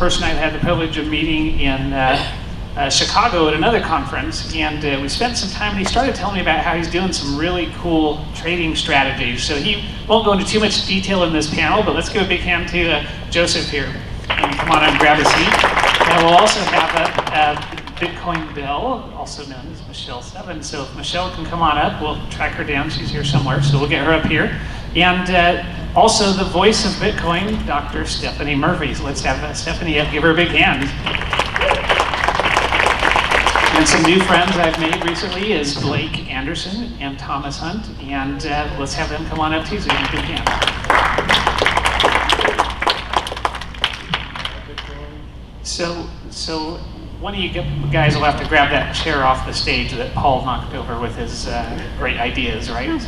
person I've had the privilege of meeting in Chicago at another conference, and we spent some time, and he started telling me about how he's doing some really cool trading strategies. So he won't go into too much detail in this panel, but let's give a big hand to Joseph here. And come on and grab a seat. And we'll also have Bitcoin Belle, also known as Michelle 7. So if Michelle can come on up, we'll track her down. She's here somewhere, so we'll get her up here. And also the voice of Bitcoin, Dr. Stephanie Murphy. So let's have Stephanie up. Give her a big hand. And some new friends I've made recently is Blake Anderson and Thomas Hunt. And let's have them come on up too, so you can give a hand. So one of you guys will have to grab that chair off the stage that Paul knocked over with his great ideas, right?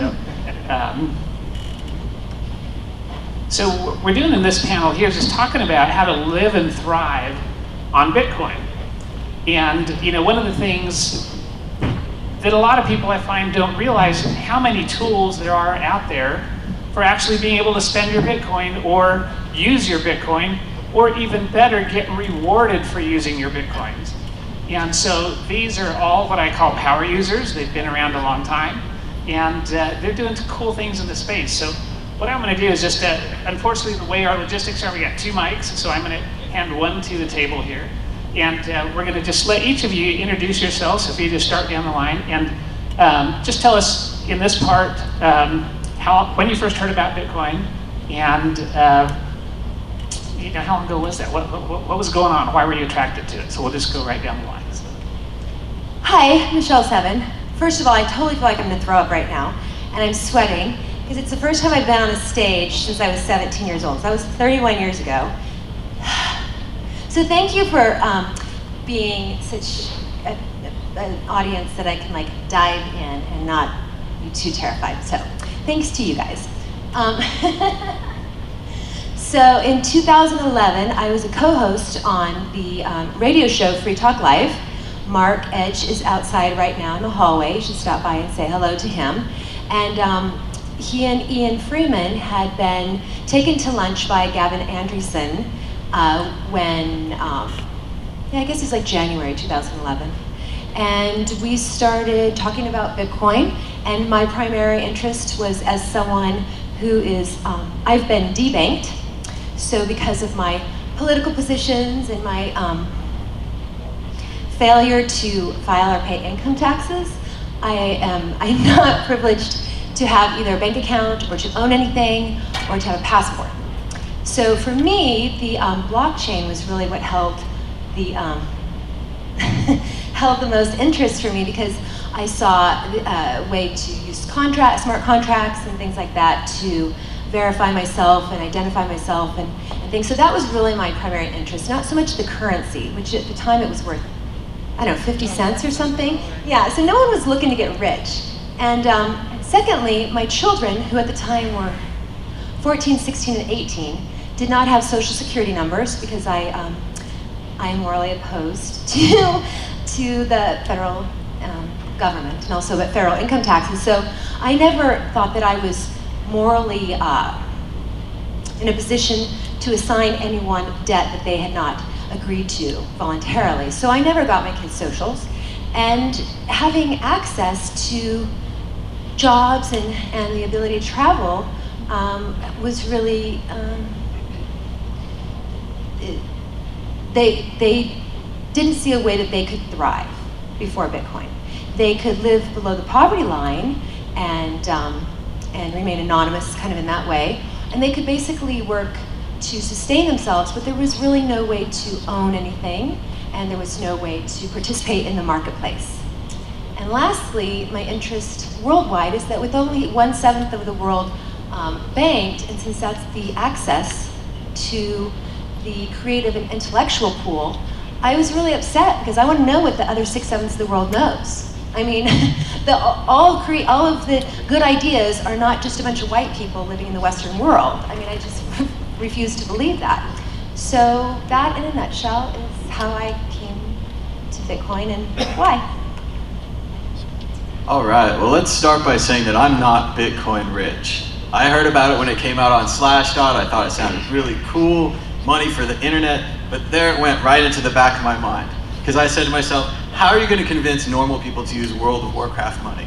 So what we're doing in this panel here is just talking about how to live and thrive on Bitcoin. And one of the things that a lot of people I find don't realize how many tools there are out there for actually being able to spend your Bitcoin or use your Bitcoin, or even better, get rewarded for using your Bitcoins. And so these are all what I call power users. They've been around a long time, and they're doing cool things in the space. So what I'm gonna do is just, unfortunately the way our logistics are, we got 2 mics, so I'm gonna hand one to the table here. And we're gonna just let each of you introduce yourselves, if you just start down the line, and just tell us in this part when you first heard about Bitcoin, and how long ago was that? What was going on? Why were you attracted to it? So we'll just go right down the line. So. Hi, Michelle 7. First of all, I totally feel like I'm gonna throw up right now, and I'm sweating, because it's the first time I've been on a stage since I was 17 years old. So that was 31 years ago. So thank you for being such an audience that I can dive in and not be too terrified. So thanks to you guys. So in 2011, I was a co-host on the radio show Free Talk Live. Mark Edge is outside right now in the hallway. You should stop by and say hello to him. And he and Ian Freeman had been taken to lunch by Gavin Andresen when, I guess it's January 2011. And we started talking about Bitcoin, and my primary interest was as someone who is, I've been debanked. So because of my political positions and my failure to file or pay income taxes, I'm not privileged to have either a bank account or to own anything or to have a passport. So for me, the blockchain was really what held the held the most interest for me, because I saw a way to use smart contracts and things like that to verify myself and identify myself and things. So that was really my primary interest, not so much the currency, which at the time it was worth, I don't know, 50 cents or something. Yeah, so no one was looking to get rich. And secondly, my children, who at the time were 14, 16, and 18, did not have social security numbers, because I am morally opposed to the federal government and also the federal income taxes. So I never thought that I was morally in a position to assign anyone debt that they had not agreed to voluntarily. So I never got my kids' socials. And having access to jobs and the ability to travel was really, they didn't see a way that they could thrive before Bitcoin. They could live below the poverty line and remain anonymous kind of in that way. And they could basically work to sustain themselves, but there was really no way to own anything, and there was no way to participate in the marketplace. And lastly, my interest worldwide is that with only 1/7 of the world banked, and since that's the access to the creative and intellectual pool, I was really upset because I want to know what the other 6/7 of the world knows. I mean, all of the good ideas are not just a bunch of white people living in the Western world. I mean, I just refuse to believe that. So that, in a nutshell, is how I came to Bitcoin and why. All right, well, let's start by saying that I'm not Bitcoin rich. I heard about it when it came out on Slashdot. I thought it sounded really cool. Money for the internet. but there it went right into the back of my mind. Because I said to myself, how are you going to convince normal people to use World of Warcraft money?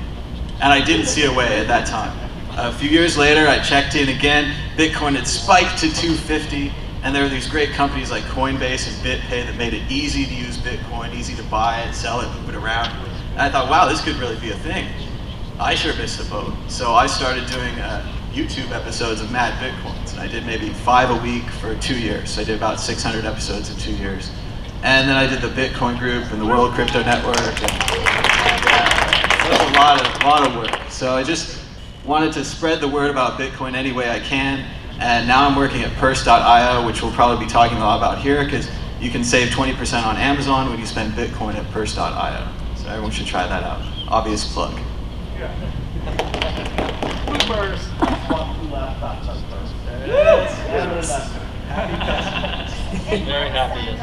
And I didn't see a way at that time. A few years later, I checked in again. Bitcoin had spiked to 250, and there were these great companies like Coinbase and BitPay that made it easy to use Bitcoin, easy to buy it, sell it, move it around. And I thought, wow, this could really be a thing. I sure missed the boat. So I started doing YouTube episodes of MadBitcoins, and I did maybe 5 a week for 2 years. So I did about 600 episodes in 2 years. And then I did the Bitcoin group and the World Crypto Network. So it was a lot of work. So I just wanted to spread the word about Bitcoin any way I can. And now I'm working at purse.io, which we'll probably be talking a lot about here, because you can save 20% on Amazon when you spend Bitcoin at purse.io. So everyone should try that out. Obvious plug. Yeah. Bloopers. One left thoughts on first. Very happy.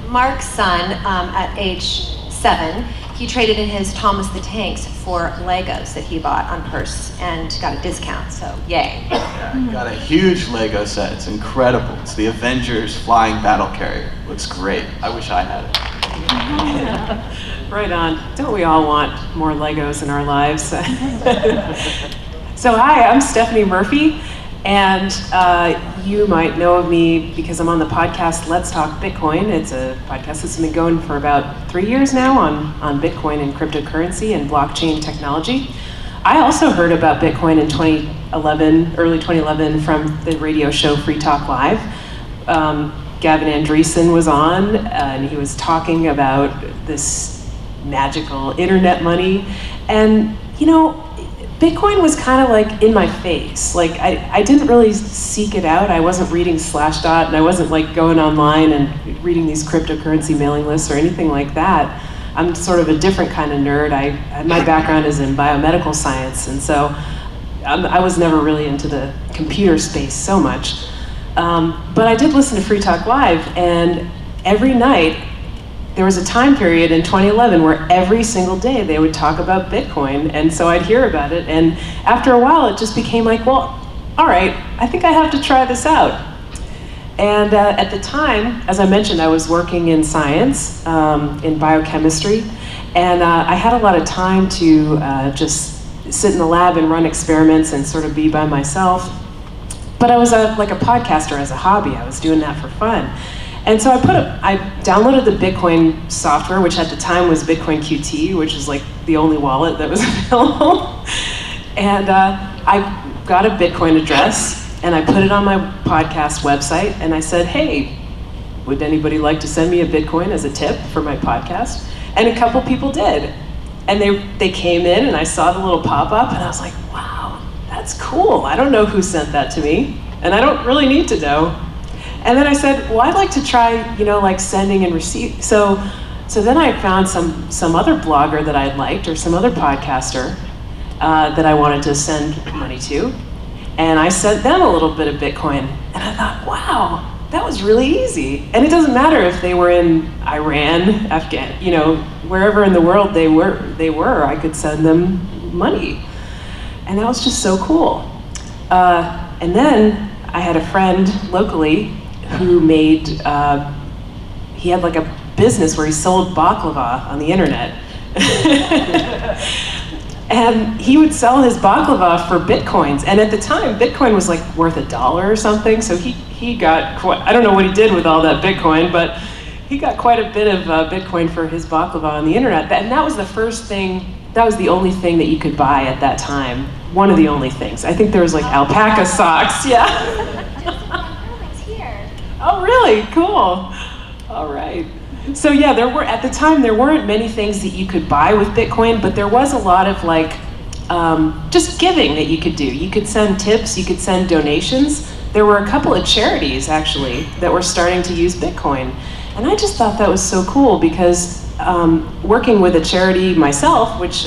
Mark's son, at age 7, he traded in his Thomas the Tanks for Legos that he bought on Purse and got a discount, so yay. Yeah, got a huge Lego set. It's incredible. It's the Avengers flying battle carrier. Looks great. I wish I had it. Right on. Don't we all want more Legos in our lives? So hi, I'm Stephanie Murphy, and you might know of me because I'm on the podcast Let's Talk Bitcoin. It's a podcast that's been going for about 3 years now on Bitcoin and cryptocurrency and blockchain technology. I also heard about Bitcoin in 2011, early 2011, from the radio show Free Talk Live. Gavin Andreessen was on, and he was talking about this magical internet money. And, you know, Bitcoin was kind of like in my face. Like, I didn't really seek it out. I wasn't reading Slashdot, and I wasn't like going online and reading these cryptocurrency mailing lists or anything like that. I'm sort of a different kind of nerd. My background is in biomedical science, and so I was never really into the computer space so much. But I did listen to Free Talk Live, and every night, there was a time period in 2011 where every single day they would talk about Bitcoin, and so I'd hear about it, and after a while it just became like, well, all right, I think I have to try this out. And at the time, as I mentioned, I was working in science, in biochemistry, and I had a lot of time to just sit in the lab and run experiments and sort of be by myself. But I was like a podcaster as a hobby. I was doing that for fun. And so I downloaded the Bitcoin software, which at the time was Bitcoin QT, which is like the only wallet that was available. And I got a Bitcoin address, and I put it on my podcast website, and I said, hey, would anybody like to send me a Bitcoin as a tip for my podcast? And a couple people did. And they came in, and I saw the little pop-up, and I was like, wow, that's cool. I don't know who sent that to me, and I don't really need to know. And then I said, well, I'd like to try, like sending and receiving. So then I found some other blogger that I liked, or some other podcaster that I wanted to send money to. And I sent them a little bit of Bitcoin. And I thought, wow, that was really easy. And it doesn't matter if they were in Iran, Afghan, wherever in the world they were, I could send them money. And that was just so cool. And then I had a friend locally who he had like a business where he sold baklava on the internet. And he would sell his baklava for Bitcoins. And at the time, Bitcoin was like worth $1 or something. So he got quite, I don't know what he did with all that Bitcoin, but he got quite a bit of Bitcoin for his baklava on the internet. And that was the first thing, that was the only thing that you could buy at that time. One of the only things. I think there was like alpaca socks, yeah. Oh, really? Cool. All right. So yeah, at the time, there weren't many things that you could buy with Bitcoin, but there was a lot of like, just giving that you could do. You could send tips, you could send donations. There were a couple of charities, actually, that were starting to use Bitcoin. And I just thought that was so cool because working with a charity myself, which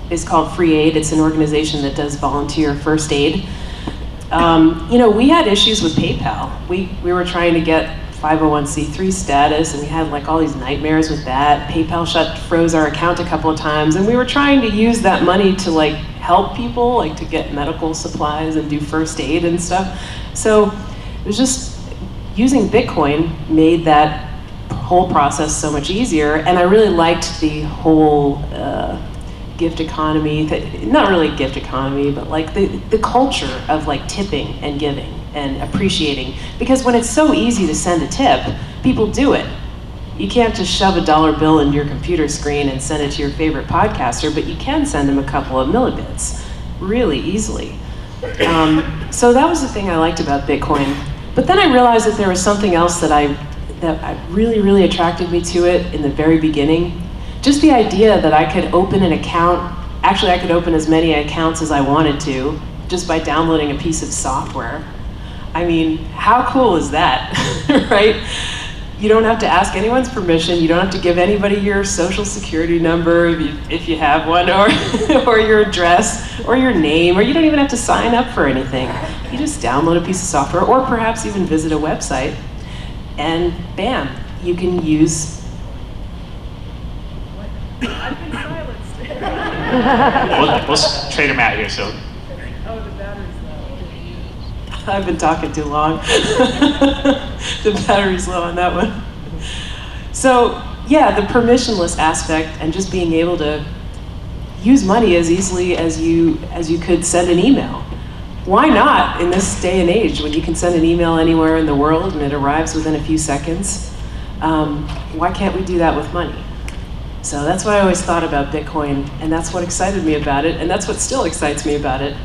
is called Fr33 Aid, it's an organization that does volunteer first aid. We had issues with PayPal. We were trying to get 501c3 status, and we had like all these nightmares with that. PayPal froze our account a couple of times, and we were trying to use that money to like help people, like to get medical supplies and do first aid and stuff. So it was just using Bitcoin made that whole process so much easier, and I really liked the whole gift economy, not really gift economy, but like the culture of like tipping and giving and appreciating. Because when it's so easy to send a tip, people do it. You can't just shove a dollar bill into your computer screen and send it to your favorite podcaster, but you can send them a couple of millibits really easily. So that was the thing I liked about Bitcoin. But then I realized that there was something else that really, really attracted me to it in the very beginning. Just the idea that I could open an account, actually I could open as many accounts as I wanted to, just by downloading a piece of software. I mean, how cool is that, right? You don't have to ask anyone's permission, you don't have to give anybody your social security number if you have one, or your address, or your name, or you don't even have to sign up for anything. You just download a piece of software, or perhaps even visit a website, and bam, you can use... I've been silenced. We'll trade him out here, so. Oh, the battery's low. I've been talking too long. The battery's low on that one. So, yeah, the permissionless aspect and just being able to use money as easily as you could send an email. Why not in this day and age when you can send an email anywhere in the world and it arrives within a few seconds? Why can't we do that with money? So that's what I always thought about Bitcoin, and that's what excited me about it, and that's what still excites me about it.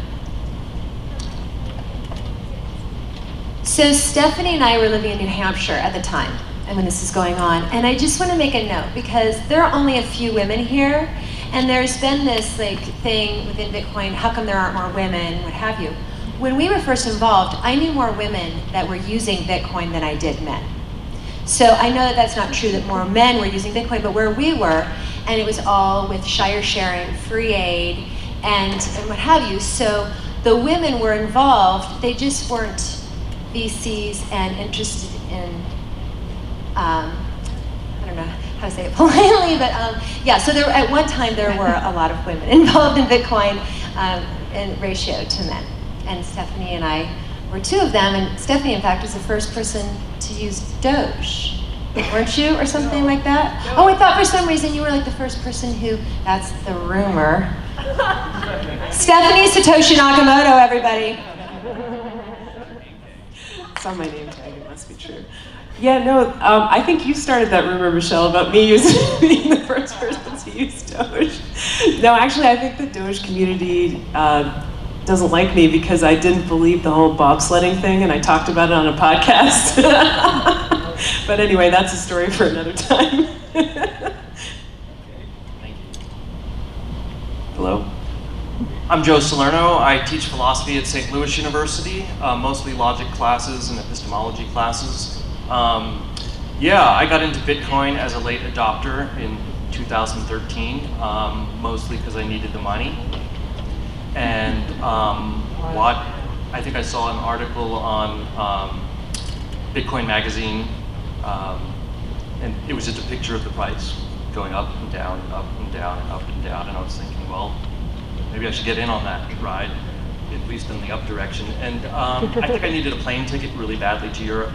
So Stephanie and I were living in New Hampshire at the time, and when this is going on, and I just want to make a note because there are only a few women here, and there's been this like thing within Bitcoin, how come there aren't more women, what have you. When we were first involved, I knew more women that were using Bitcoin than I did men. So I know that that's not true that more men were using Bitcoin, but where we were, and it was all with shire sharing, free aid, and what have you. So the women were involved, they just weren't VCs and interested in, I don't know how to say it politely, but yeah, so there, at one time there were a lot of women involved in Bitcoin in ratio to men. And Stephanie and I were two of them, and Stephanie, in fact, was the first person to use Doge, weren't you, or something like that? Oh, I thought for some reason you were like the first person who, that's the rumor. Stephanie Satoshi Nakamoto, everybody. It's on my name tag, it must be true. Yeah, no, I think you started that rumor, Michelle, about me being the first person to use Doge. No, actually, I think the Doge community doesn't like me because I didn't believe the whole bobsledding thing, and I talked about it on a podcast. But anyway, that's a story for another time. Hello? I'm Joe Salerno. I teach philosophy at St. Louis University, mostly logic classes and epistemology classes. Yeah, I got into Bitcoin as a late adopter in 2013, mostly because I needed the money. And I think I saw an article on Bitcoin Magazine, and it was just a picture of the price going up and down and up and down and up and down, and I was thinking, well, maybe I should get in on that ride, at least in the up direction. And I think I needed a plane ticket really badly to Europe,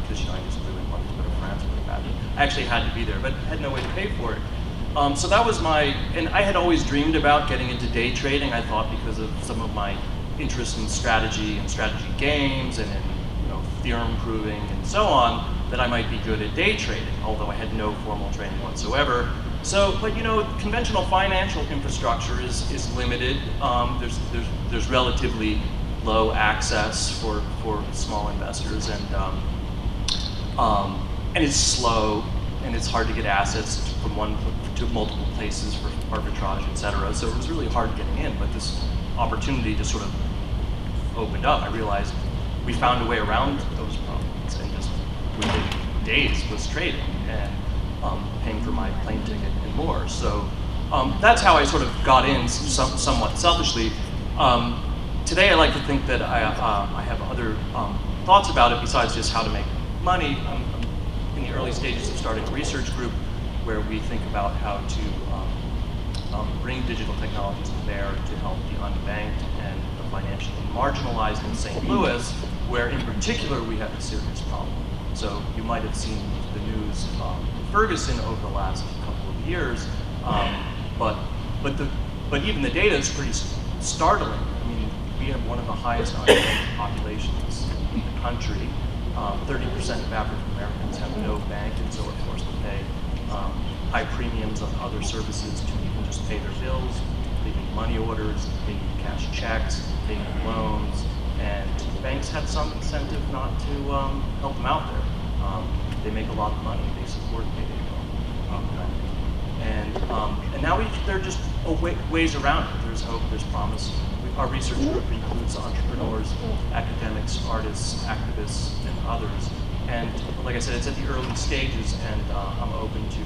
because I just really wanted to go to France really badly. I actually had to be there, but had no way to pay for it. So that was and I had always dreamed about getting into day trading, I thought, because of some of my interest in strategy and strategy games and in theorem proving and so on, that I might be good at day trading, although I had no formal training whatsoever. So, but conventional financial infrastructure is limited. There's relatively low access for small investors, and it's slow, and it's hard to get assets from one to multiple places for arbitrage, et cetera. So it was really hard getting in, but this opportunity just sort of opened up. I realized we found a way around those problems, and just within days was trading and paying for my plane ticket and more. So that's how I sort of got in somewhat selfishly. Today I like to think that I have other thoughts about it besides just how to make money. I'm in the early stages of starting a research group where we think about how to bring digital technologies to bear to help the unbanked and the financially marginalized in St. Louis, where in particular we have a serious problem. So you might have seen the news in Ferguson over the last couple of years, but even the data is pretty startling. I mean, we have one of the highest unbanked populations in the country. 30% of African Americans have no bank, and so are forced to pay high premiums on other services to even just pay their bills. They need money orders, they need cash checks, they need loans, and banks have some incentive not to help them out there. They make a lot of money, they support payday and now there are just ways around it. There's hope, there's promise. Our research group includes entrepreneurs, academics, artists, activists, and others. And like I said, it's at the early stages, and I'm open to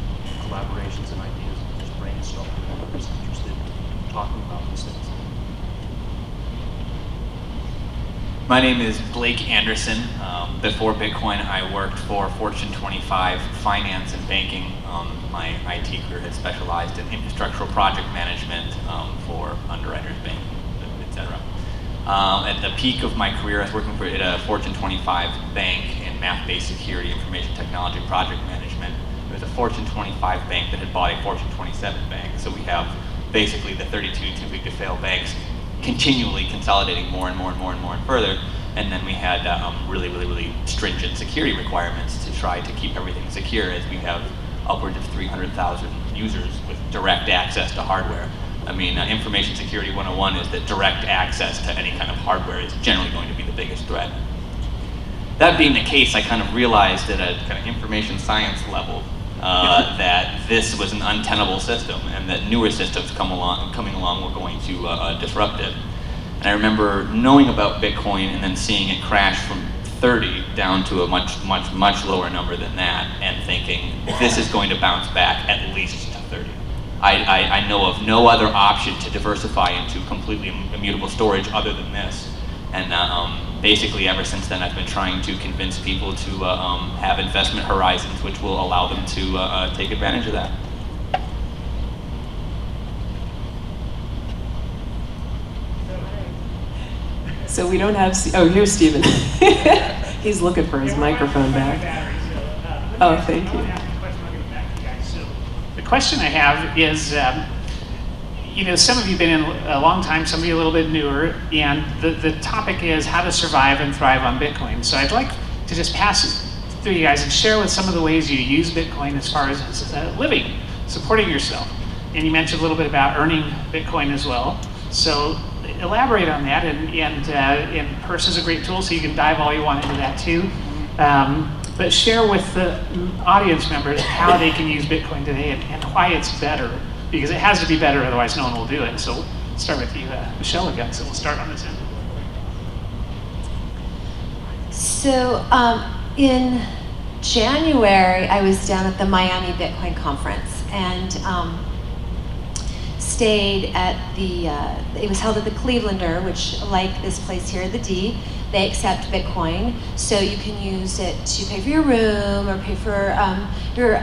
collaborations and ideas, and just brainstorming with others interested in talking about these things. My name is Blake Anderson. Before Bitcoin, I worked for Fortune 25 finance and banking. My IT career had specialized in infrastructural project management for underwriters, banking, etc. At the peak of my career, I was working at a Fortune 25 bank in math-based security, information technology, project management. It was a Fortune 25 bank that had bought a Fortune 27 bank. So we have basically the 32 too big to fail banks continually consolidating more and more and more and more and further. And then we had really stringent security requirements to try to keep everything secure, as we have upwards of 300,000 users with direct access to hardware. I mean, information security 101 is that direct access to any kind of hardware is generally going to be the biggest threat. That being the case, I kind of realized at a kind of information science level that this was an untenable system, and that newer systems coming along were going to disrupt it. And I remember knowing about Bitcoin and then seeing it crash from 30 down to a much lower number than that, and thinking this is going to bounce back at least to 30. I know of no other option to diversify into completely immutable storage other than this. And basically ever since then, I've been trying to convince people to have investment horizons which will allow them to take advantage of that. So we don't have, oh, here's Stephen. He's looking for his microphone back. Oh, thank you. The question I have is, some of you have been in a long time, some of you a little bit newer, and the topic is how to survive and thrive on Bitcoin. So I'd like to just pass it through you guys and share with some of the ways you use Bitcoin as far as living, supporting yourself. And you mentioned a little bit about earning Bitcoin as well. So elaborate on that, and Purse is a great tool, so you can dive all you want into that too. But share with the audience members how they can use Bitcoin today and why it's better, because it has to be better, otherwise no one will do it. So we'll start with you, Michelle, again, so we'll start on this end. So in January, I was down at the Miami Bitcoin conference, and stayed at it was held at the Clevelander, which, like this place here, the D, they accept Bitcoin. So you can use it to pay for your room or pay for your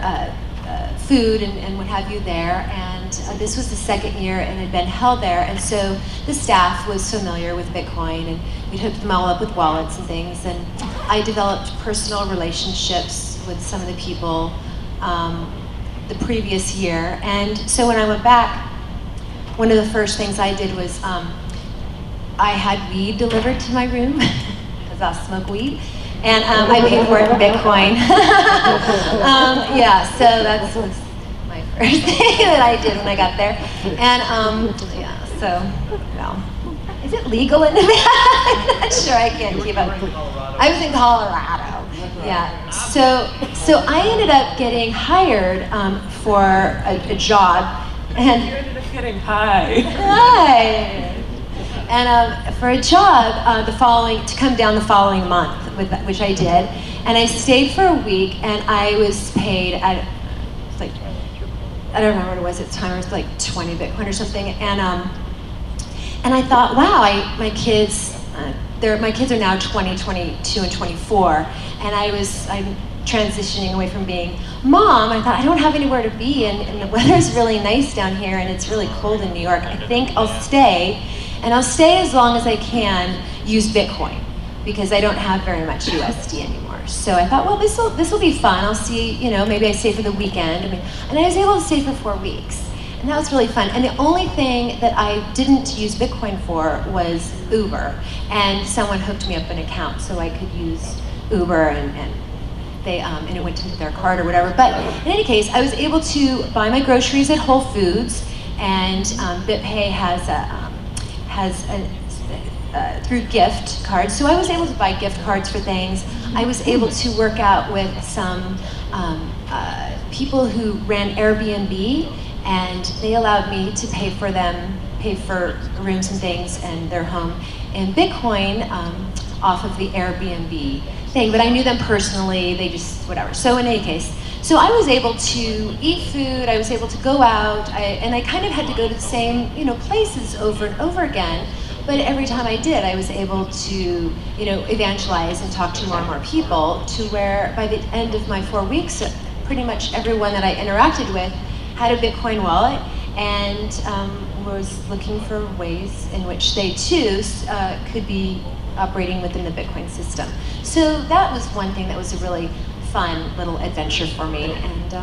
food and what have you there. And this was the second year and had been held there. And so the staff was familiar with Bitcoin, and we'd hooked them all up with wallets and things. And I developed personal relationships with some of the people the previous year. And so when I went back, one of the first things I did was I had weed delivered to my room, because I smoke weed, and I paid for it in Bitcoin. Yeah, so that was my first thing that I did when I got there. And is it legal in Nevada? I'm not sure, I can't keep up. I was in Colorado. Yeah, so I ended up getting hired for a job. And You ended up getting high. Hi. And for a job to come down the following month, which I did, and I stayed for a week, and I was paid I don't remember what it was at the time. It was like 20 Bitcoin or something, and I thought, wow, my kids are now 20, 22, and 24, and I'm transitioning away from being mom. I thought, I don't have anywhere to be, and the weather's really nice down here, and it's really cold in New York. I think I'll stay. and I'll stay as long as I can use Bitcoin, because I don't have very much USD anymore. So I thought, well, this will be fun. I'll see, you know, maybe I stay for the weekend. And I was able to stay for 4 weeks. And that was really fun. And the only thing that I didn't use Bitcoin for was Uber. And someone hooked me up an account so I could use Uber, and it went to their card or whatever. But in any case, I was able to buy my groceries at Whole Foods, and BitPay has through gift cards. So I was able to buy gift cards for things. I was able to work out with some people who ran Airbnb, and they allowed me to pay for rooms and things and their home in Bitcoin off of the Airbnb thing. But I knew them personally, they just, whatever. So in any case, so I was able to eat food, I was able to go out, and I kind of had to go to the same, you know, places over and over again. But every time I did, I was able to, you know, evangelize and talk to more and more people, to where by the end of my 4 weeks, pretty much everyone that I interacted with had a Bitcoin wallet, and was looking for ways in which they too could be operating within the Bitcoin system. So that was one thing that was a really fun little adventure for me. And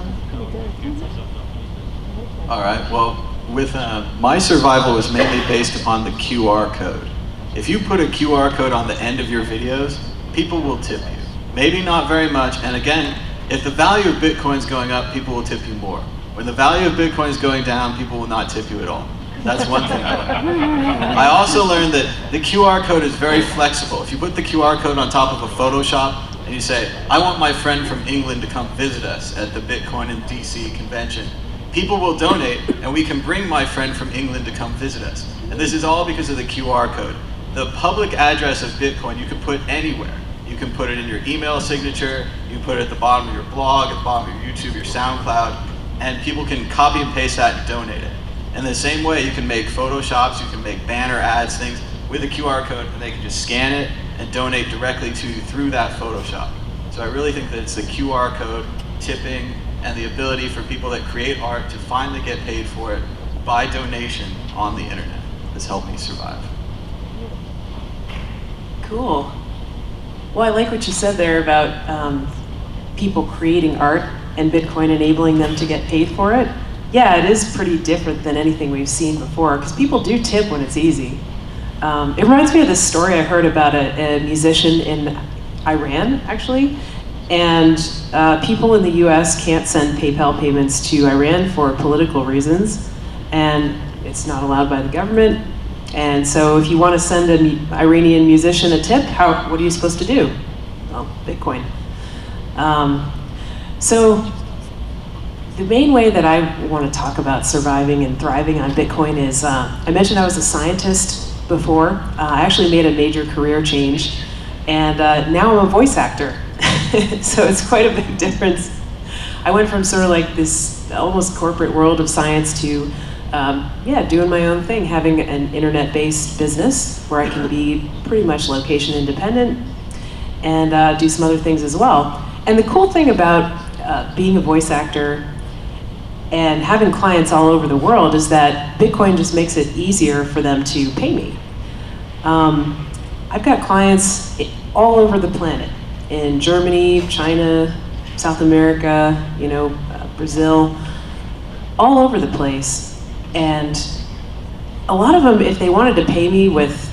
All right, well, with my survival was mainly based upon the QR code. If you put a QR code on the end of your videos, people will tip you. Maybe not very much, and again, if the value of Bitcoin is going up, people will tip you more. When the value of Bitcoin is going down, people will not tip you at all. That's one thing I learned. I also learned that the QR code is very flexible. If you put the QR code on top of a Photoshop and you say, I want my friend from England to come visit us at the Bitcoin in DC convention, people will donate, and we can bring my friend from England to come visit us. And this is all because of the QR code. The public address of Bitcoin you can put anywhere. You can put it in your email signature, you can put it at the bottom of your blog, at the bottom of your YouTube, your SoundCloud, and people can copy and paste that and donate it. In the same way, you can make Photoshops, you can make banner ads, things with a QR code, and they can just scan it and donate directly to you through that Photoshop. So I really think that it's the QR code, tipping, and the ability for people that create art to finally get paid for it by donation on the internet that's helped me survive. Cool. Well, I like what you said there about people creating art and Bitcoin enabling them to get paid for it. Yeah, it is pretty different than anything we've seen before, because people do tip when it's easy. It reminds me of this story I heard about a musician in Iran, actually, and people in the US can't send PayPal payments to Iran for political reasons, and it's not allowed by the government. And so if you want to send an Iranian musician a tip, what are you supposed to do? Well, Bitcoin. So the main way that I want to talk about surviving and thriving on Bitcoin is, I mentioned I was a scientist before. I actually made a major career change, and now I'm a voice actor. So it's quite a big difference. I went from sort of like this almost corporate world of science to doing my own thing, having an internet-based business where I can be pretty much location independent and do some other things as well. And the cool thing about being a voice actor and having clients all over the world is that Bitcoin just makes it easier for them to pay me. I've got clients all over the planet, in Germany, China, South America, Brazil, all over the place. And a lot of them, if they wanted to pay me with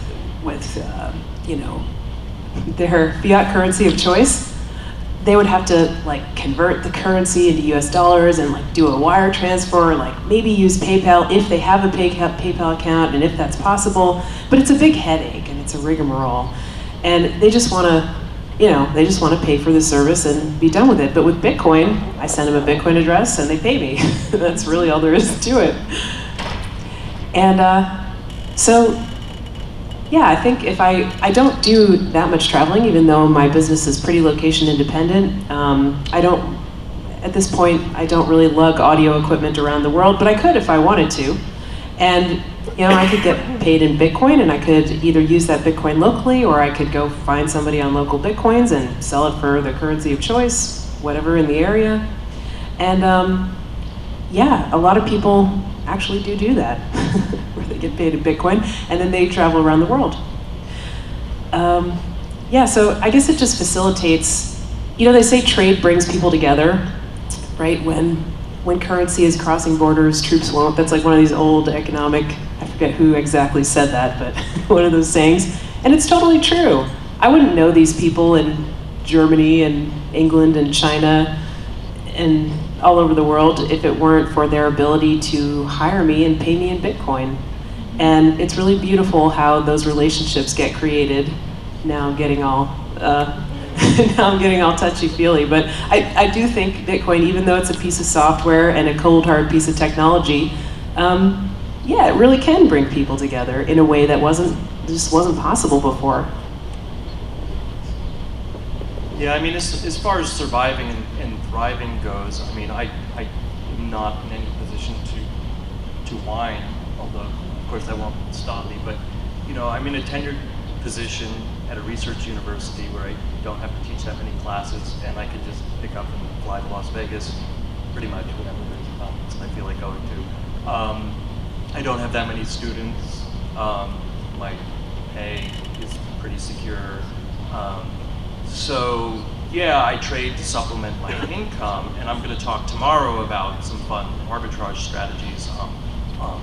their fiat currency of choice, they would have to convert the currency into US dollars and do a wire transfer, or maybe use PayPal if they have a PayPal account and if that's possible. But it's a big headache and it's a rigmarole. And they just want to, pay for the service and be done with it. But with Bitcoin, I send them a Bitcoin address and they pay me. That's really all there is to it. And I think if I don't do that much traveling, even though my business is pretty location independent. At this point, I don't really lug audio equipment around the world, but I could if I wanted to. And I could get paid in Bitcoin, and I could either use that Bitcoin locally, or I could go find somebody on local Bitcoins and sell it for the currency of choice, whatever in the area. And a lot of people actually do that. where they get paid in Bitcoin, and then they travel around the world. Yeah, so I guess it just facilitates, they say trade brings people together, right? When currency is crossing borders, troops won't. That's like one of these old economic, I forget who exactly said that, but one of those sayings. And it's totally true. I wouldn't know these people in Germany and England and China and all over the world if it weren't for their ability to hire me and pay me in Bitcoin. And it's really beautiful how those relationships get created. Now I'm getting all touchy-feely, but I do think Bitcoin, even though it's a piece of software and a cold hard piece of technology, yeah, it really can bring people together in a way that just wasn't possible before. Yeah, I mean, as far as surviving and thriving goes, I mean, I'm not in any position to whine, although, of course, that won't stop me. But, I'm in a tenured position at a research university where I don't have to teach that many classes, and I can just pick up and fly to Las Vegas pretty much whenever there's a conference I feel like going to. I don't have that many students. My pay is pretty secure. So yeah, I trade to supplement my income, and I'm going to talk tomorrow about some fun arbitrage strategies.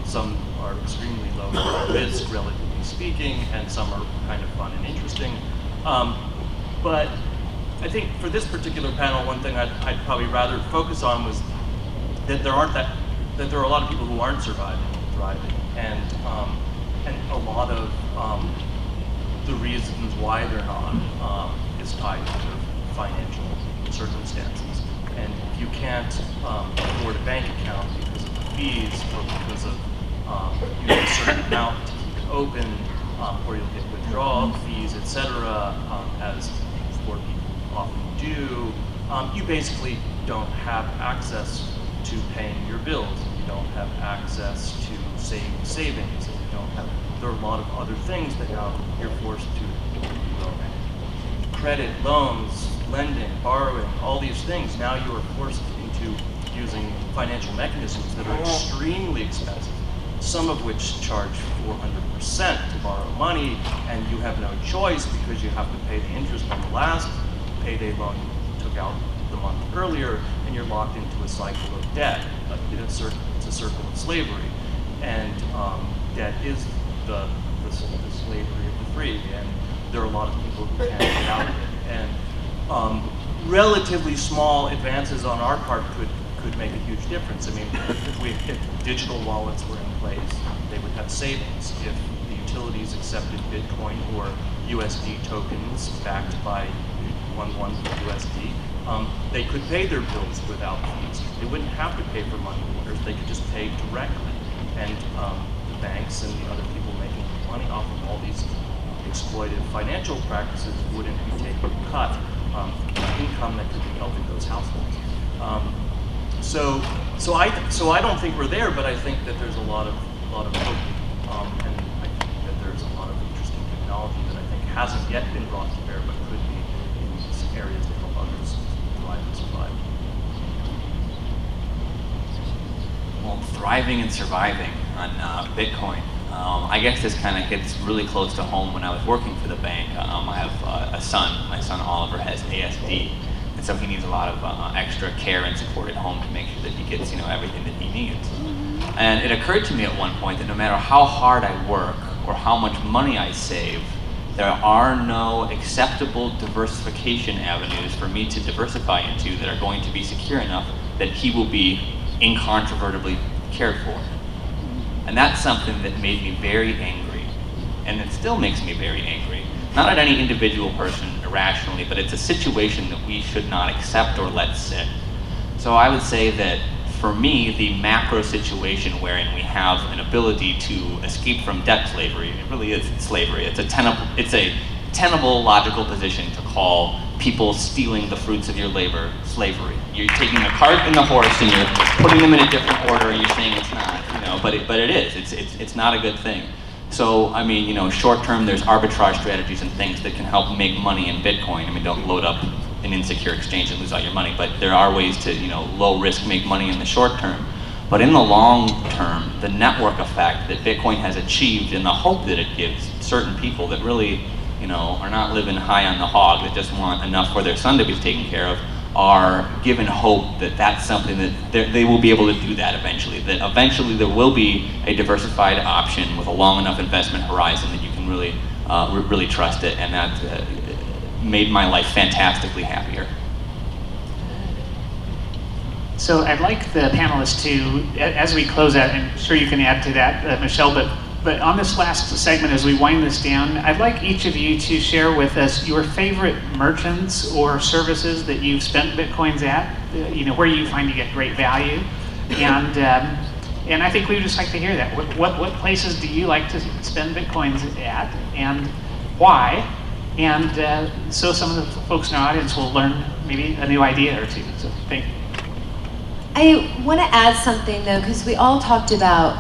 Some are extremely low risk, relatively speaking, and some are kind of fun and interesting. But I think for this particular panel, one thing I'd probably rather focus on was that there are a lot of people who aren't surviving and thriving, and a lot of the reasons why they're not is tied to their financial circumstances. And if you can't afford a bank account because of the fees or because of you need a certain amount to keep it open, or you'll get withdrawal fees, etc., as poor people often do, you basically don't have access to paying your bills. You don't have access to savings, and you don't have. There are a lot of other things that now you're forced to do. Credit, loans, lending, borrowing, all these things. Now you are forced into using financial mechanisms that are extremely expensive, some of which charge 400% to borrow money, and you have no choice because you have to pay the interest on the last payday loan you took out the month earlier, and you're locked into a cycle of debt. It's a circle of slavery, and debt is the slavery of the free, and there are a lot of people who can't get out of it. And relatively small advances on our part could make a huge difference. I mean, if digital wallets were in place, they would have savings. If the utilities accepted Bitcoin or USD tokens backed by 11 USD, they could pay their bills without fees. They wouldn't have to pay for money orders. They could just pay directly. And the banks and the other people making money off of all these exploitive financial practices wouldn't be taking a cut of income that could be helping those households. So I don't think we're there, but I think that there's a lot of hope, and I think that there's a lot of interesting technology that I think hasn't yet been brought to bear, but could be in these areas to help others thrive and survive. Well, thriving and surviving on Bitcoin. I guess this kind of hits really close to home when I was working for the bank. I have a son. My son Oliver has ASD, and so he needs a lot of extra care and support at home to make sure that he gets everything that he needs. And it occurred to me at one point that no matter how hard I work or how much money I save, there are no acceptable diversification avenues for me to diversify into that are going to be secure enough that he will be incontrovertibly cared for. And that's something that made me very angry, and it still makes me very angry. Not at any individual person irrationally, but it's a situation that we should not accept or let sit. So I would say that for me, the macro situation wherein we have an ability to escape from debt slavery, it really is slavery. It's a tenable logical position to call people stealing the fruits of your labor slavery. You're taking the cart and the horse and you're putting them in a different order, and you're saying it's not, but it is. It's not a good thing. So I mean, short term there's arbitrage strategies and things that can help make money in Bitcoin. I mean, don't load up an insecure exchange and lose all your money, but there are ways to low risk make money in the short term. But in the long term, the network effect that Bitcoin has achieved and the hope that it gives certain people that really, are not living high on the hog, that just want enough for their son to be taken care of, are given hope that that's something that they will be able to do that eventually. That eventually there will be a diversified option with a long enough investment horizon that you can really, really trust it, and that made my life fantastically happier. So I'd like the panelists to, as we close out, and I'm sure you can add to that, Michelle, but on this last segment, as we wind this down, I'd like each of you to share with us your favorite merchants or services that you've spent Bitcoins at, where you find you get great value. And I think we would just like to hear that. What places do you like to spend Bitcoins at, and why? And so some of the folks in our audience will learn maybe a new idea or two. So thank you. I want to add something though, because we all talked about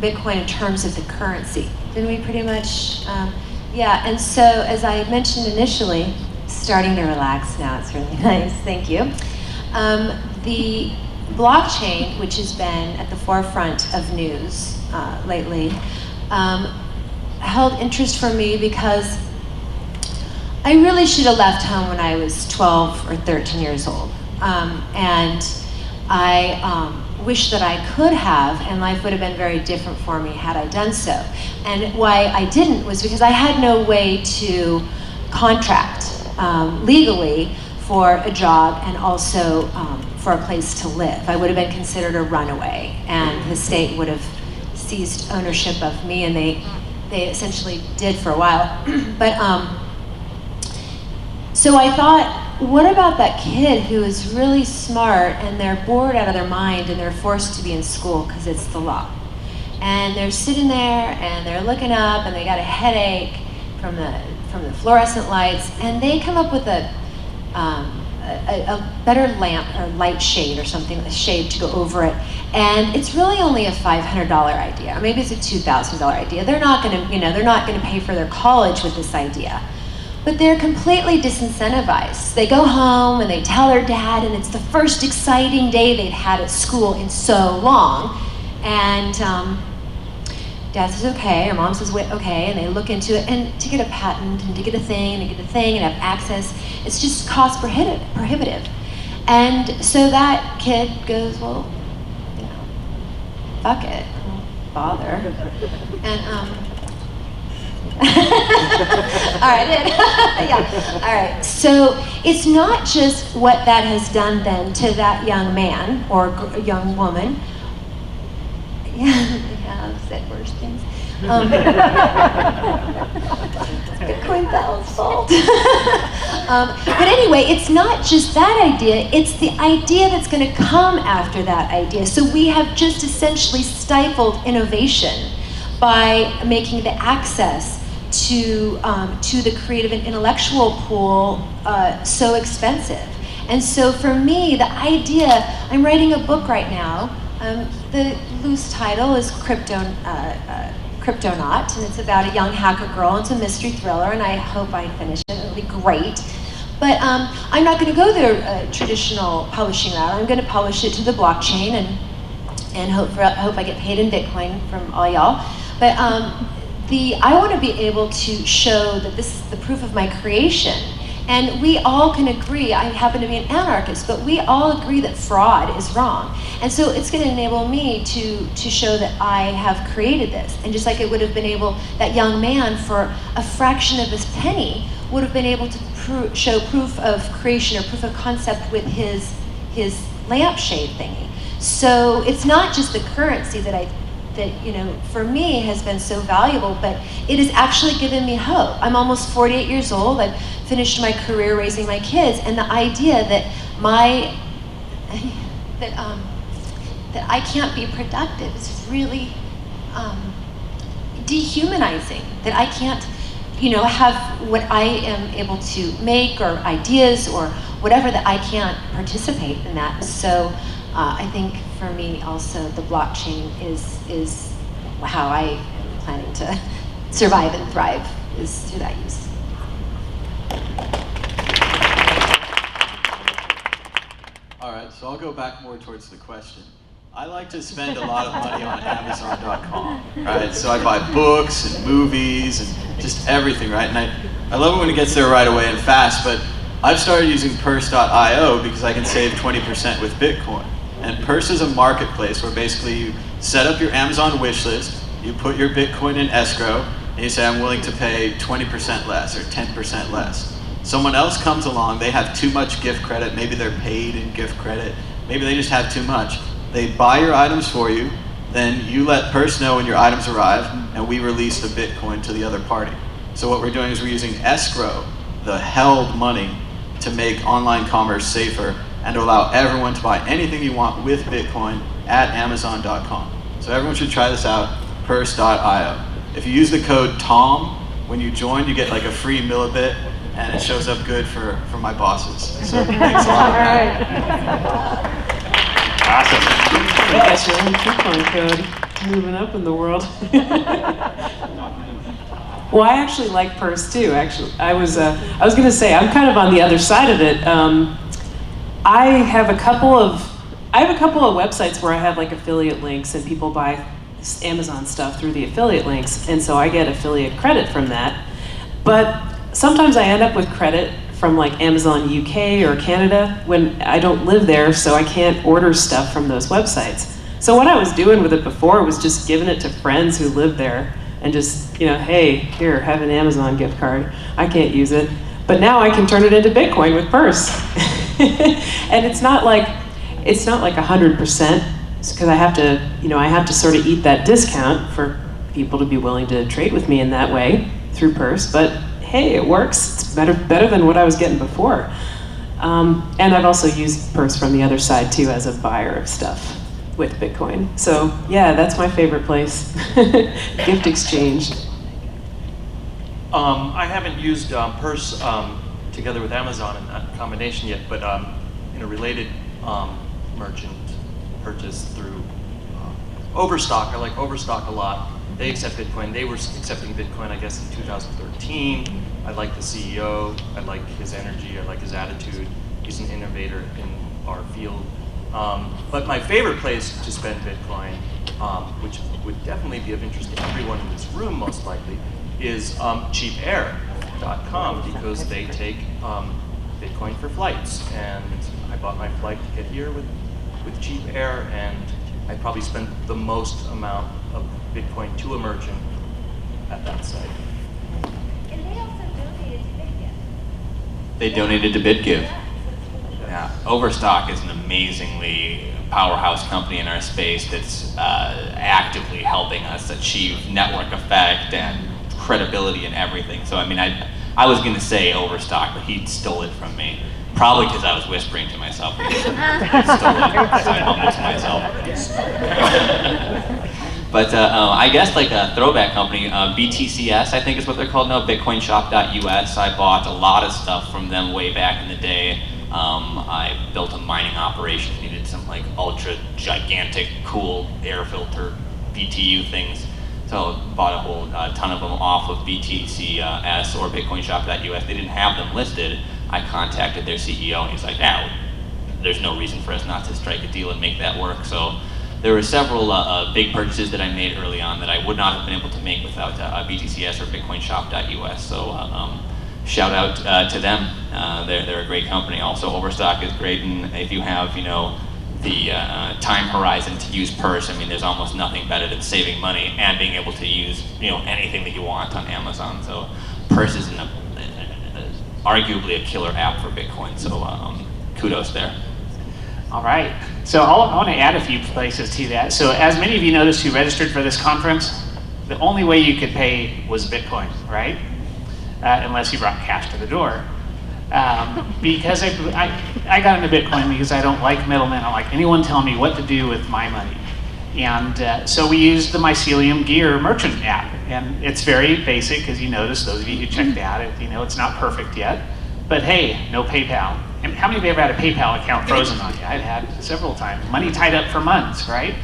Bitcoin in terms of the currency. Didn't we pretty much? Yeah, and so as I mentioned initially, starting to relax now, it's really nice, thank you. The blockchain, which has been at the forefront of news lately, held interest for me because I really should have left home when I was 12 or 13 years old. And I wish that I could have, and life would have been very different for me had I done so. And why I didn't was because I had no way to contract legally for a job and also for a place to live. I would have been considered a runaway, and the state would have seized ownership of me, and they essentially did for a while. But so I thought, what about that kid who is really smart and they're bored out of their mind and they're forced to be in school because it's the law. And they're sitting there and they're looking up and they got a headache from the fluorescent lights, and they come up with a better lamp or light shade or something, a shade to go over it. And it's really only a $500 idea, or maybe it's a $2,000 idea. They're not gonna pay for their college with this idea. But they're completely disincentivized. They go home and they tell their dad, and it's the first exciting day they've had at school in so long. And dad says, okay, or mom says, wait, okay, and they look into it, and to get a patent, and to get a thing, and to get a thing, and have access, it's just cost prohibitive. And so that kid goes, well, fuck it, I won't bother. And all right, yeah, all right. So it's not just what that has done then to that young man or young woman. Yeah, they have said worse things. Bitcoin Belle's fault. But anyway, it's not just that idea, it's the idea that's going to come after that idea. So we have just essentially stifled innovation by making the access to the creative and intellectual pool so expensive. And so for me, the idea, I'm writing a book right now. The loose title is Cryptonaut, and it's about a young hacker girl. It's a mystery thriller, and I hope I finish it. It'll be great. But I'm not going to go the traditional publishing route. I'm going to publish it to the blockchain and hope I get paid in Bitcoin from all y'all. But I want to be able to show that this is the proof of my creation. And we all can agree, I happen to be an anarchist, but we all agree that fraud is wrong. And so it's going to enable me to show that I have created this. And just like it would have been able, that young man for a fraction of a penny would have been able to show proof of creation or proof of concept with his lampshade thingy. So it's not just the currency that for me has been so valuable, but it has actually given me hope. I'm almost 48 years old. I've finished my career raising my kids, and the idea that that I can't be productive is really dehumanizing. That I can't, have what I am able to make or ideas or whatever, that I can't participate in that. So I think for me also the blockchain is how I am planning to survive and thrive, is through that use. All right, so I'll go back more towards the question. I like to spend a lot of money on Amazon.com, right? So I buy books and movies and just everything, right? And I love it when it gets there right away and fast, but I've started using purse.io because I can save 20% with Bitcoin. And Purse is a marketplace where basically you set up your Amazon wish list, you put your Bitcoin in escrow, and you say, I'm willing to pay 20% less or 10% less. Someone else comes along, they have too much gift credit, maybe they're paid in gift credit, maybe they just have too much. They buy your items for you, then you let Purse know when your items arrive, and we release the Bitcoin to the other party. So what we're doing is we're using escrow, the held money, to make online commerce safer and to allow everyone to buy anything you want with Bitcoin at Amazon.com. So everyone should try this out, purse.io. If you use the code TOM, when you join, you get like a free millibit, and it shows up good for my bosses. So thanks a lot. Awesome. You got your own coupon code moving up in the world. Well, I actually like Purse too. Actually, I was going to say I'm kind of on the other side of it. I have a couple of websites where I have like affiliate links, and people buy Amazon stuff through the affiliate links, and so I get affiliate credit from that. But sometimes I end up with credit from like Amazon UK or Canada when I don't live there, so I can't order stuff from those websites. So what I was doing with it before was just giving it to friends who live there and just, hey, here, have an Amazon gift card. I can't use it. But now I can turn it into Bitcoin with Purse. And it's not like 100%, because I have to sort of eat that discount for people to be willing to trade with me in that way through Purse, but hey, it works. It's better than what I was getting before. And I've also used Purse from the other side too as a buyer of stuff with Bitcoin. So yeah, that's my favorite place. Gift exchange. I haven't used Purse together with Amazon in that combination yet, but in a related merchant purchase through Overstock. I like Overstock a lot. They accept Bitcoin. They were accepting Bitcoin, I guess, in 2013. I like the CEO. I like his energy. I like his attitude. He's an innovator in our field. But my favorite place to spend Bitcoin, which would definitely be of interest to everyone in this room most likely, is cheapair.com, because they take Bitcoin for flights. And I bought my flight to get here with Cheap Air, and I probably spent the most amount of Bitcoin to a merchant at that site. And they also donated to BitGift. They donated to BitGive. Yeah, Overstock is an amazingly powerhouse company in our space that's actively helping us achieve network effect and credibility and everything. So I mean, I was going to say Overstock, but he stole it from me. Probably because I was whispering to myself. I stole it, so I humbled myself. But I guess like a throwback company, BTCS, I think is what they're called now, bitcoinshop.us. I bought a lot of stuff from them way back in the day. I built a mining operation, needed some like ultra gigantic, cool air filter BTU things. So bought a whole ton of them off of BTCS or bitcoinshop.us. They didn't have them listed. I contacted their CEO and he's like, there's no reason for us not to strike a deal and make that work. So there were several big purchases that I made early on that I would not have been able to make without BTCS or bitcoinshop.us. So shout out to them. They're a great company. Also, Overstock is great, and if you have the time horizon to use Purse, I mean, there's almost nothing better than saving money and being able to use anything that you want on Amazon. So Purse is arguably a killer app for Bitcoin. So kudos there. All right. So I want to add a few places to that. So as many of you noticed who registered for this conference, the only way you could pay was Bitcoin, right? Unless you brought cash to the door. Because I got into Bitcoin because I don't like middlemen. I don't like anyone telling me what to do with my money. And so we used the Mycelium Gear merchant app. And it's very basic, as you noticed, those of you who checked out it, it's not perfect yet. But hey, no PayPal. And how many of you ever had a PayPal account frozen on you? I've had several times. Money tied up for months, right?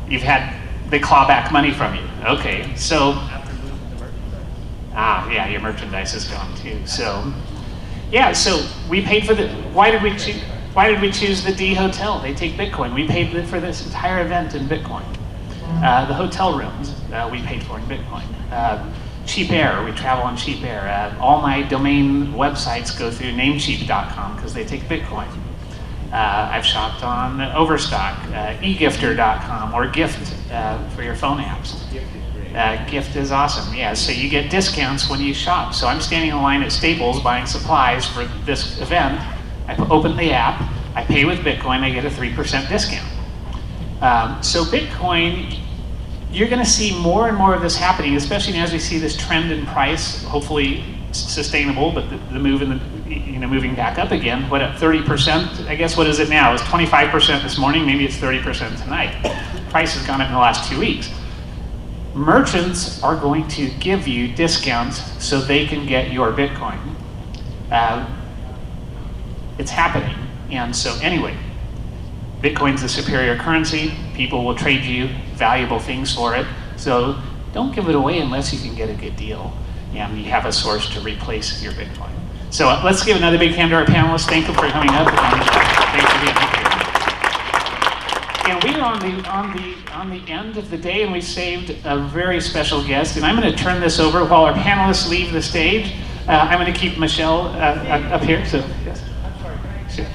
They claw back money from you. Okay, so, yeah, your merchandise is gone too. So, yeah, so we paid for why did we choose? Why did we choose the D Hotel? They take Bitcoin. We paid for this entire event in Bitcoin. The hotel rooms we paid for in Bitcoin. Cheap Air, we travel on Cheap Air. All my domain websites go through namecheap.com because they take Bitcoin. I've shopped on Overstock, egifter.com, or Gift for your phone apps. Gift is awesome, yeah, so you get discounts when you shop. So I'm standing in line at Staples buying supplies for this event. I open the app, I pay with Bitcoin, I get a 3% discount. So Bitcoin, you're gonna see more and more of this happening, especially as we see this trend in price, hopefully sustainable, but the move in the, moving back up again. What, at 30%? I guess, what is it now? It was 25% this morning, maybe it's 30% tonight. Price has gone up in the last 2 weeks. Merchants are going to give you discounts so they can get your Bitcoin. It's happening, and so anyway, Bitcoin's the superior currency. People will trade you valuable things for it, so don't give it away unless you can get a good deal and you have a source to replace your Bitcoin. So let's give another big hand to our panelists. Thank them for coming up, and thanks for being here. And we are on the end of the day, and we saved a very special guest. And I'm going to turn this over while our panelists leave the stage. I'm going to keep Michelle up here. So yes. Sure.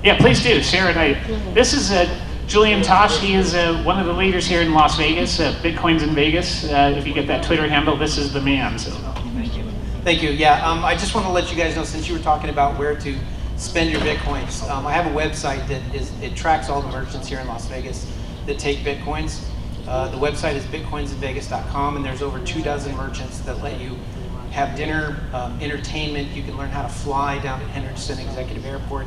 Yeah, please do share it. This is Julian Tosh. He is one of the leaders here in Las Vegas. Bitcoins in Vegas. If you get that Twitter handle, this is the man. So. Thank you. Yeah, I just want to let you guys know, since you were talking about where to spend your Bitcoins, I have a website that it tracks all the merchants here in Las Vegas that take Bitcoins. The website is bitcoinsinvegas.com, and there's over 24 merchants that let you have dinner, entertainment. You can learn how to fly down to Henderson Executive Airport.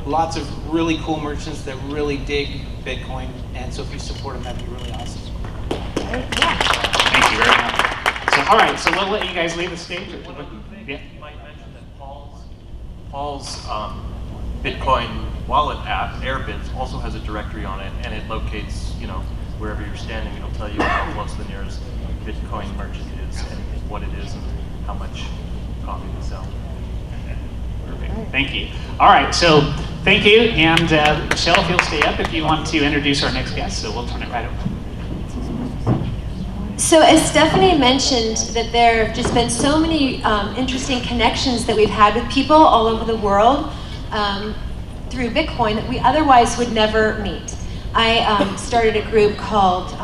Lots of really cool merchants that really dig Bitcoin, and so if you support them, that'd be really awesome. Thank you very much. So, all right, so we'll let you guys leave the stage. One other thing, Yeah. you might mention that Paul's Bitcoin wallet app, Airbits, also has a directory on it, and it locates, wherever you're standing. It'll tell you how close the nearest Bitcoin merchant is, and what it is, and how much coffee they sell. Perfect. Thank you. All right, so thank you, and Michelle, if you'll stay up if you want to introduce our next guest, so we'll turn it right over. So as Stephanie mentioned, that there have just been so many interesting connections that we've had with people all over the world through Bitcoin that we otherwise would never meet. I started a group called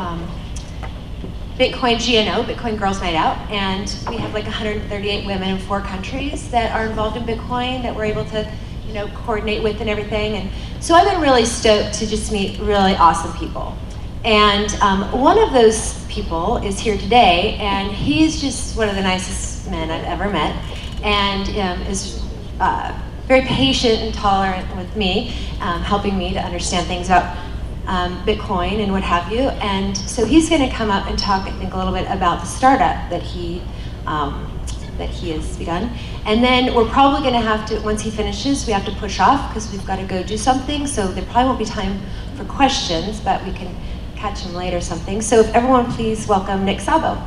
Bitcoin GNO, Bitcoin Girls Night Out, and we have like 138 women in 4 countries that are involved in Bitcoin that we're able to coordinate with and everything. And so I've been really stoked to just meet really awesome people. And one of those people is here today, and he's just one of the nicest men I've ever met, and is very patient and tolerant with me, helping me to understand things about Bitcoin and what have you. And so he's going to come up and talk, I think, a little bit about the startup that he has begun. And then we're probably going to have to, once he finishes, we have to push off because we've got to go do something. So there probably won't be time for questions, but we can catch him later or something. So if everyone please welcome Nick Szabo.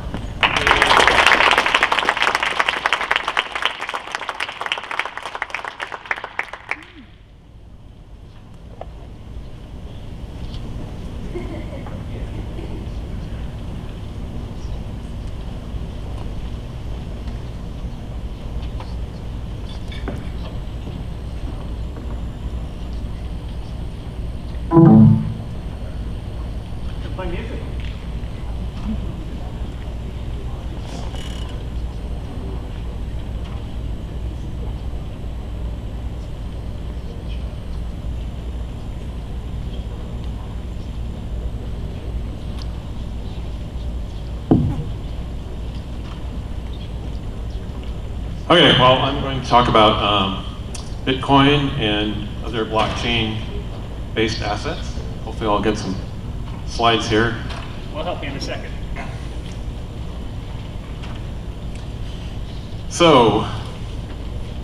Okay, well, I'm going to talk about Bitcoin and other blockchain-based assets. Hopefully I'll get some slides here. We'll help you in a second. So,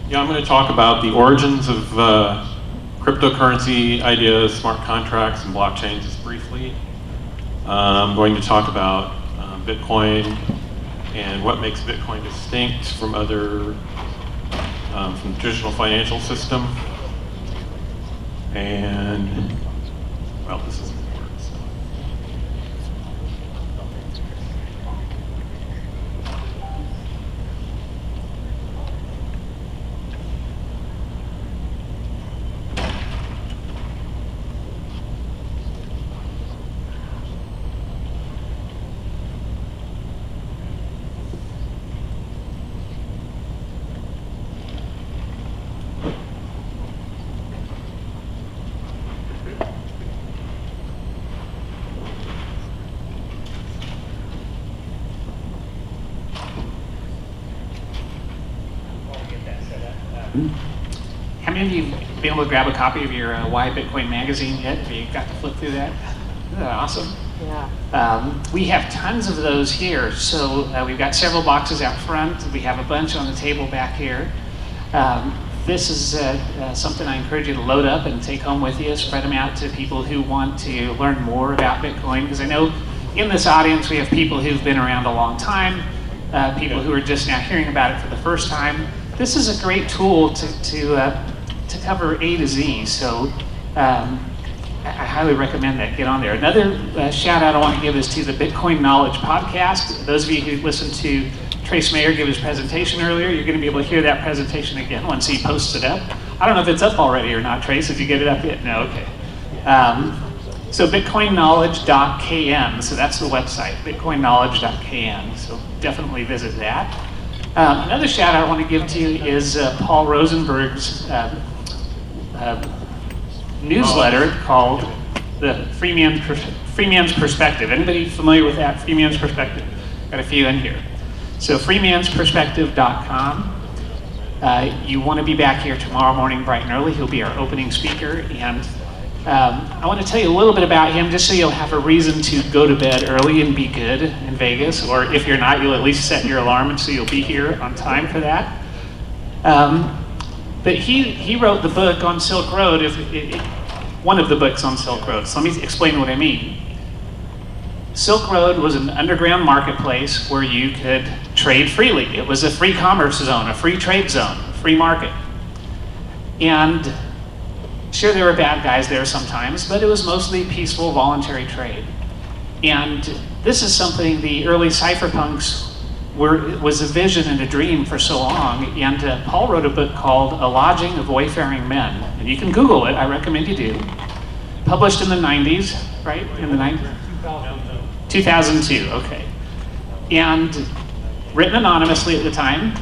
I'm going to talk about the origins of cryptocurrency ideas, smart contracts, and blockchains just briefly. I'm going to talk about Bitcoin and what makes Bitcoin distinct from other, from the traditional financial system. And, well, this isn't gonna work, so. How many of you been able to grab a copy of your Why Bitcoin magazine yet? Have you got to flip through that? Isn't that awesome? Yeah. We have tons of those here. So we've got several boxes out front. We have a bunch on the table back here. This is something I encourage you to load up and take home with you. Spread them out to people who want to learn more about Bitcoin. Because I know in this audience we have people who've been around a long time, people who are just now hearing about it for the first time. This is a great tool to cover A to Z. So I highly recommend that. Get on there. Another shout out I want to give is to the Bitcoin Knowledge podcast. Those of you who listened to Trace Mayer give his presentation earlier, you're going to be able to hear that presentation again once he posts it up. I don't know if it's up already or not, Trace. Did you get it up yet? No, okay. So bitcoinknowledge.kn, so that's the website, bitcoinknowledge.kn. So definitely visit that. Another shout out I want to give to you is Paul Rosenberg's newsletter called the Free Man's Perspective. Anybody familiar with that? Free Man's Perspective. Got a few in here. So freemansperspective.com. You want to be back here tomorrow morning bright and early. He'll be our opening speaker. And I want to tell you a little bit about him just so you'll have a reason to go to bed early and be good in Vegas. Or if you're not, you'll at least set your alarm and so you'll be here on time for that. But he wrote the book on Silk Road, one of the books on Silk Road. So let me explain what I mean. Silk Road was an underground marketplace where you could trade freely. It was a free commerce zone, a free trade zone, a free market. And sure, there were bad guys there sometimes, but it was mostly peaceful, voluntary trade. And this is something the early cypherpunks was a vision and a dream for so long. And Paul wrote a book called A Lodging of Wayfaring Men. And you can Google it, I recommend you do. Published in the 90s, right? In the 90s? 2002, okay. And written anonymously at the time,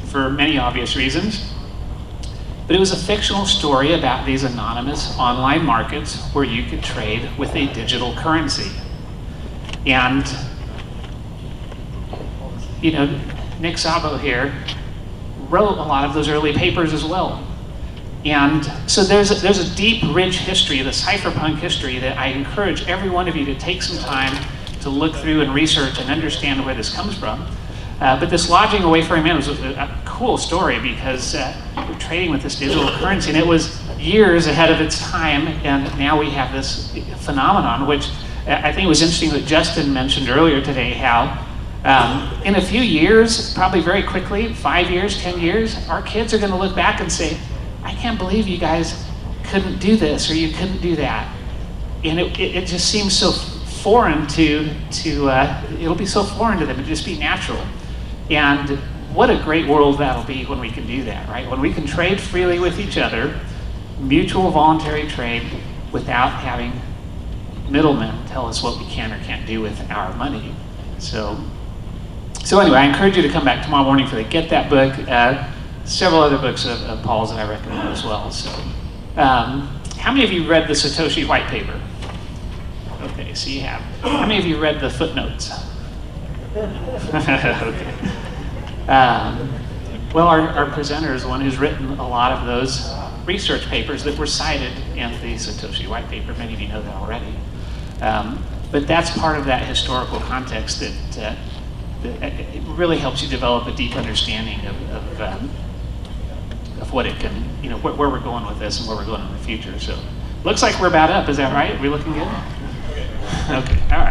for many obvious reasons. But it was a fictional story about these anonymous online markets where you could trade with a digital currency. And, you know, Nick Szabo here wrote a lot of those early papers as well. And so there's a deep, rich history, the cypherpunk history, that I encourage every one of you to take some time to look through and research and understand where this comes from. But this lodging away from man was a cool story because we're trading with this digital currency, and it was years ahead of its time, and now we have this phenomenon, which I think was interesting that Justin mentioned earlier today, how in a few years, probably very quickly, 5 years, 10 years, our kids are gonna look back and say, I can't believe you guys couldn't do this or you couldn't do that. And it just seems so foreign to it'll be so foreign to them, it'll just be natural. And what a great world that'll be when we can do that, right? When we can trade freely with each other, mutual voluntary trade, without having middlemen tell us what we can or can't do with our money. So anyway, I encourage you to come back tomorrow morning for Get That book. Several other books of Paul's that I recommend as well. So, how many of you read the Satoshi white paper? Okay, so you have. How many of you read the footnotes? Okay. Well, our presenter is the one who's written a lot of those research papers that were cited in the Satoshi white paper. Many of you know that already. But that's part of that historical context that it really helps you develop a deep understanding of what it can, you know, where we're going with this and where we're going in the future. So, looks like we're about up. Is that right? Are we looking good? Okay.